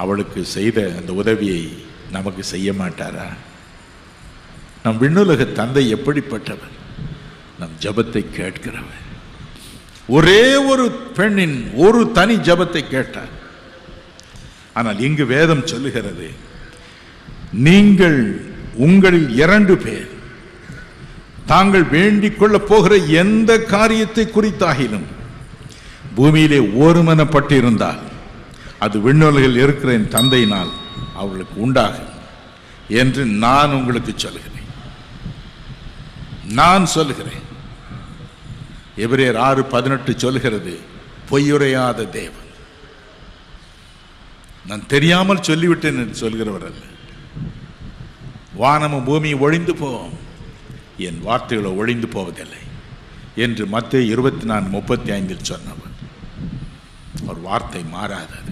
அவளுக்கு செய்த அந்த உதவியை நமக்கு செய்ய மாட்டாரா? நம் விண்ணுலக தந்தை எப்படிப்பட்டவர்? நம் ஜபத்தை கேட்கிறவர். ஒரே ஒரு பெண்ணின் ஒரு தனி ஜபத்தை கேட்டார். ஆனால் இங்கு வேதம் சொல்லுகிறது, நீங்கள் உங்களில் 2 பேர் தாங்கள் வேண்டிக் கொள்ளப் போகிற எந்த காரியத்தை குறித்தாகிலும் பூமியிலே ஒருமனப்பட்டிருந்தால் அது விண்ணுலகில் இருக்கிற என் தந்தையினால் அவர்களுக்கு உண்டாகும் என்று நான் உங்களுக்கு சொல்கிறேன். நான் சொல்கிறேன். எபிரேயர் 6:18 சொல்கிறது, பொய்யுரையாத தேவன். நான் தெரியாமல் சொல்லிவிட்டேன் என்று சொல்கிறவர் அல்ல. வானமும் பூமியும் ஒழிந்து போவோம், என் வார்த்தைகளோ ஒழிந்து போவதில்லை என்று மத்தேயு 24:35 சொன்னவர். அவர் வார்த்தை மாறாதது.